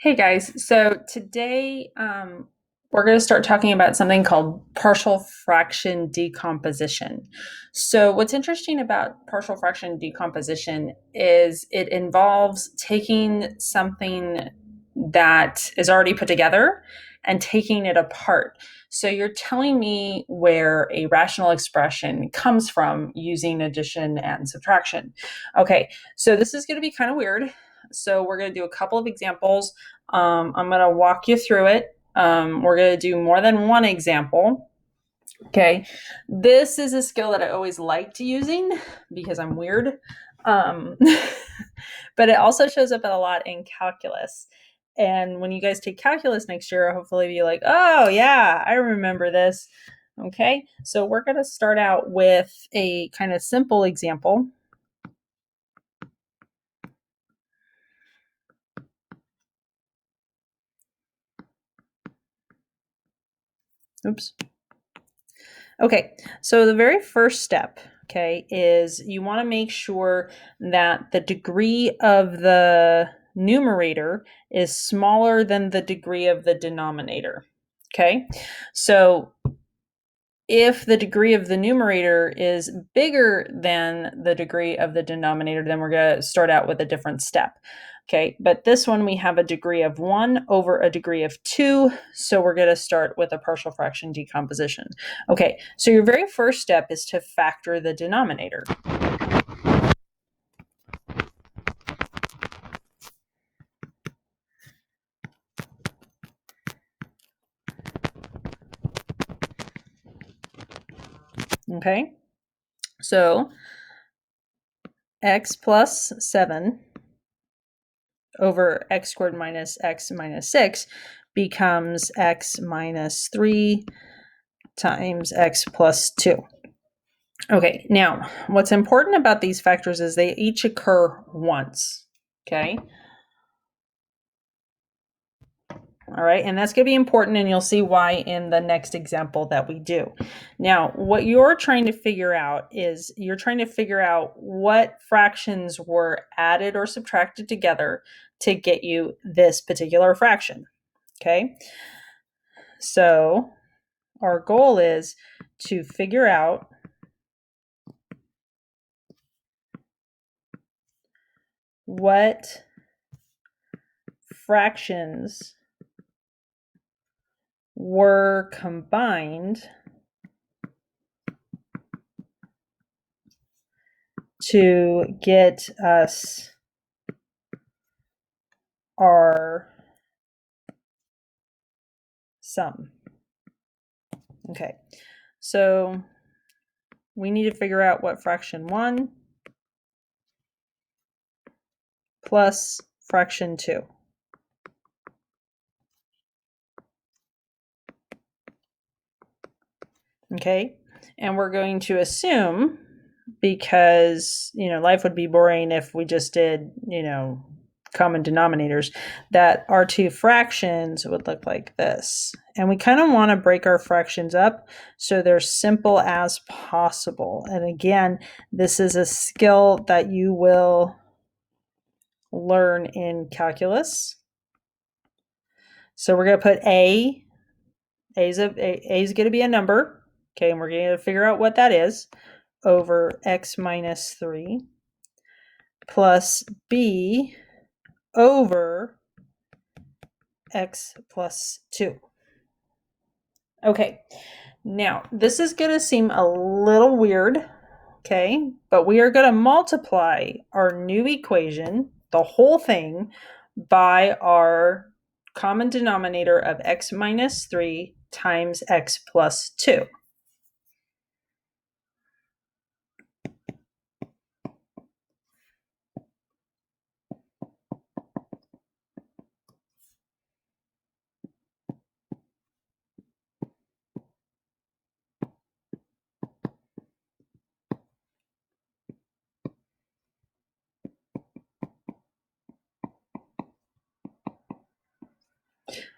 Hey guys, so today we're going to start talking about something called partial fraction decomposition. So, what's interesting about partial fraction decomposition is it involves taking something that is already put together and taking it apart. So, you're telling me where a rational expression comes from using addition and subtraction. Okay, so this is going to be kind of weird. So, we're going to do a couple of examples. I'm going to walk you through it. We're going to do more than one example. Okay. This is a skill that I always liked using because I'm weird. Um, but it also shows up a lot in calculus. And when you guys take calculus next year, hopefully you'll be like, oh, yeah, I remember this. Okay. So we're going to start out with a kind of simple example. Oops. Okay, so the very first step, okay, is you want to make sure that the degree of the numerator is smaller than the degree of the denominator. Okay, so if the degree of the numerator is bigger than the degree of the denominator, then we're going to start out with a different step. Okay, but this one we have a degree of 1 over a degree of 2, so we're going to start with a partial fraction decomposition. Okay, so your very first step is to factor the denominator. Okay, so x plus 7 over x squared minus x minus 6 becomes x minus 3 times x plus 2. Okay, now what's important about these factors is they each occur once. Okay. All right, and that's going to be important, and you'll see why in the next example that we do. Now, what you're trying to figure out is you're trying to figure out what fractions were added or subtracted together to get you this particular fraction. Okay, so our goal is to figure out what fractions were combined to get us our sum. Okay, so we need to figure out what fraction 1 plus fraction 2. Okay, and we're going to assume, because, life would be boring if we just did, common denominators, that our two fractions would look like this. And we kind of want to break our fractions up so they're simple as possible. And again, this is a skill that you will learn in calculus. So we're going to put A is going to be a number, okay, and we're going to figure out what that is, over x minus 3 plus B over x plus 2. Okay, now this is going to seem a little weird, okay, but we are going to multiply our new equation, the whole thing, by our common denominator of x minus 3 times x plus 2.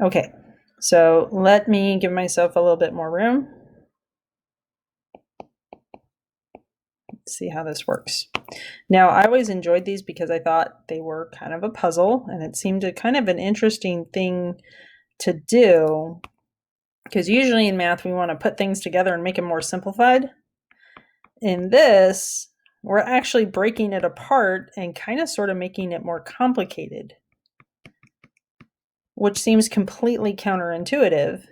Okay, so let me give myself a little bit more room. Let's see how this works. Now, I always enjoyed these because I thought they were kind of a puzzle, and it seemed kind of an interesting thing to do, because usually in math we want to put things together and make them more simplified. In this, we're actually breaking it apart and kind of sort of making it more complicated, which seems completely counterintuitive.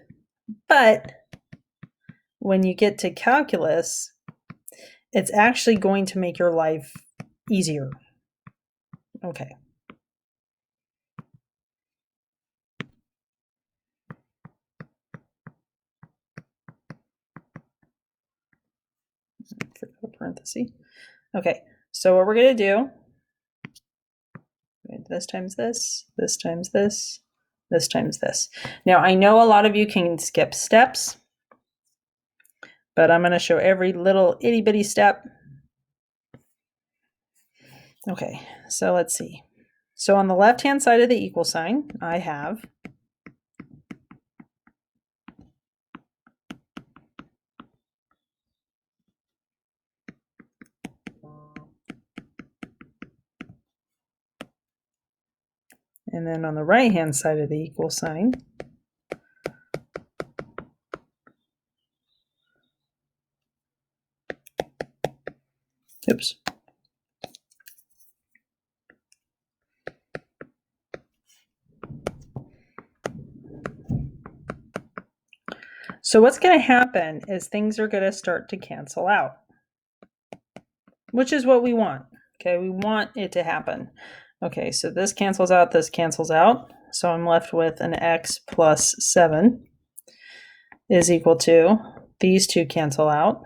But when you get to calculus, it's actually going to make your life easier. Okay. Forgot a parenthesis. Okay, so what we're going to do, this times this, this times this, this times this. Now, I know a lot of you can skip steps, but I'm going to show every little itty bitty step. Okay, so let's see. So on the left-hand side of the equal sign, I have and then on the right-hand side of the equal sign, oops. So what's going to happen is things are going to start to cancel out, which is what we want. Okay, we want it to happen. Okay, so this cancels out, this cancels out. So I'm left with an x plus 7 is equal to, these two cancel out,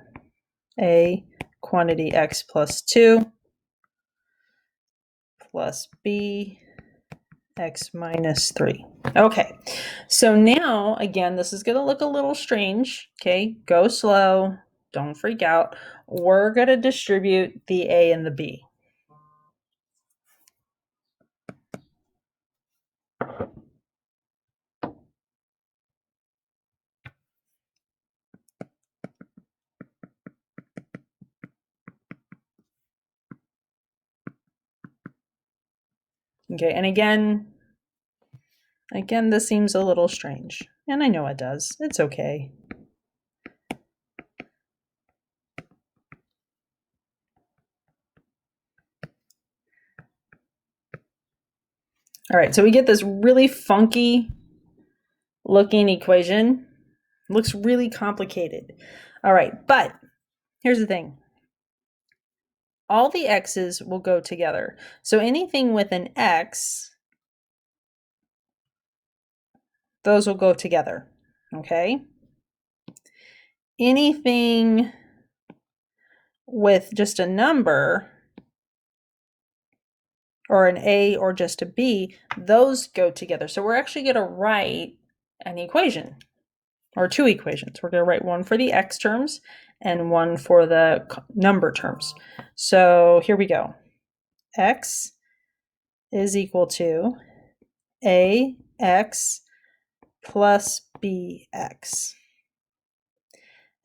a quantity x plus 2 plus b x minus 3. Okay, so now, again, this is going to look a little strange. Okay, go slow. Don't freak out. We're going to distribute the a and the b. Okay, and again, this seems a little strange. And I know it does. It's okay. All right, so we get this really funky looking equation. Looks really complicated. All right, but here's the thing. All the x's will go together. So anything with an x, those will go together, okay? Anything with just a number, or an a or just a b, those go together. So we're actually going to write an equation, or two equations. We're going to write one for the x terms and one for the number terms. So here we go. X is equal to ax plus bx.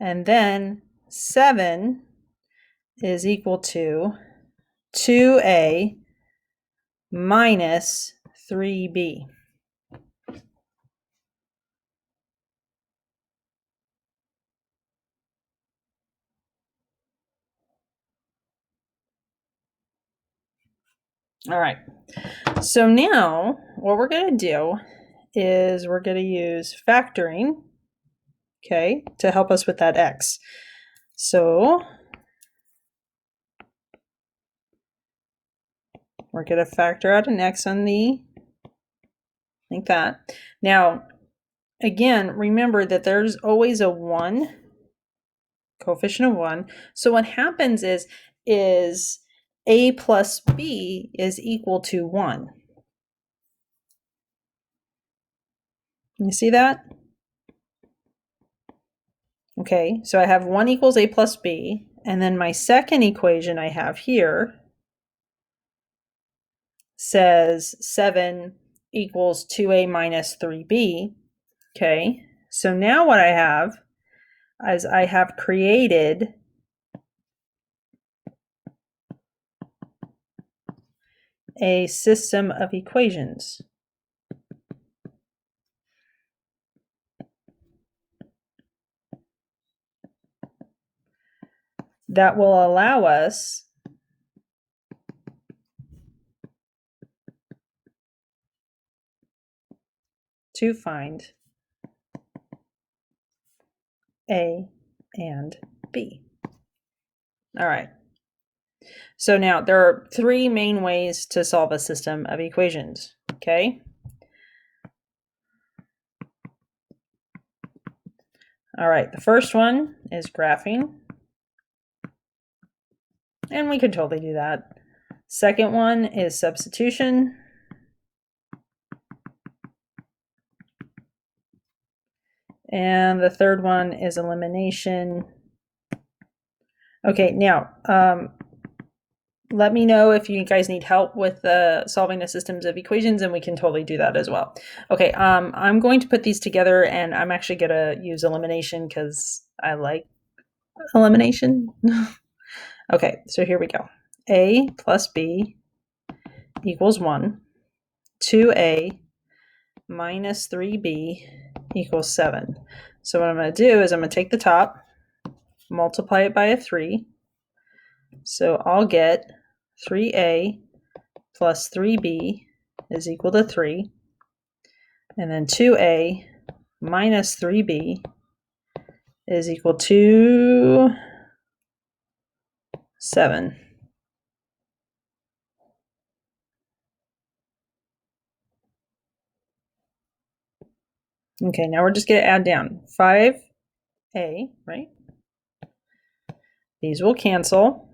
And then 7 is equal to 2a minus 3b. All right, so now what we're going to do is we're going to use factoring, okay, to help us with that x. So we're going to factor out an x on the, like that. Now, again, remember that there's always a 1, coefficient of 1. So what happens is a plus b is equal to 1. You see that? Okay, so I have 1 equals a plus b, and then my second equation I have here says 7 equals 2a minus 3b. Okay, so now what I have is I have created a system of equations. That will allow us to find A and B. All right. So now there are three main ways to solve a system of equations, okay? All right, the first one is graphing. And we could totally do that. Second one is substitution. And the third one is elimination. Okay, now, let me know if you guys need help with solving the systems of equations, and we can totally do that as well. Okay, I'm going to put these together, and I'm actually going to use elimination because I like elimination. Okay, so here we go. A plus B equals 1. 2A minus 3B equals 7. So what I'm going to do is I'm going to take the top, multiply it by a 3. So I'll get 3A plus 3B is equal to 3. And then 2A minus 3B is equal to 7. Okay, now we're just going to add down 5A, right? These will cancel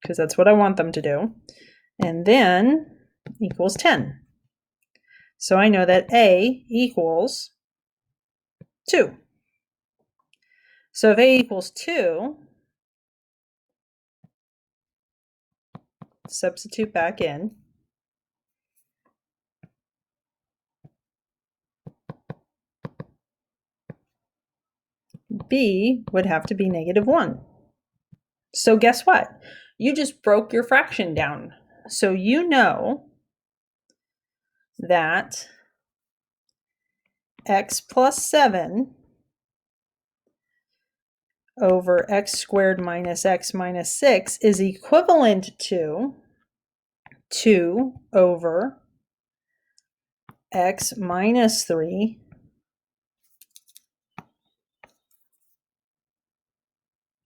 because that's what I want them to do. And then equals 10. So I know that A equals 2. So if A equals 2, substitute back in. B would have to be -1. So guess what? You just broke your fraction down. So you know that x plus 7 over x squared minus x minus 6 is equivalent to 2 over x minus 3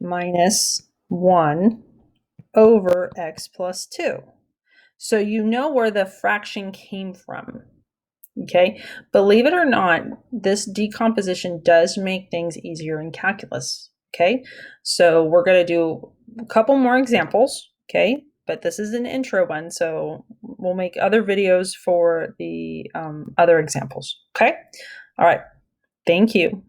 minus 1 over x plus 2. So you know where the fraction came from. Okay, believe it or not, this decomposition does make things easier in calculus. Okay, so we're going to do a couple more examples. Okay, but this is an intro one, so we'll make other videos for the other examples. Okay, all right, thank you.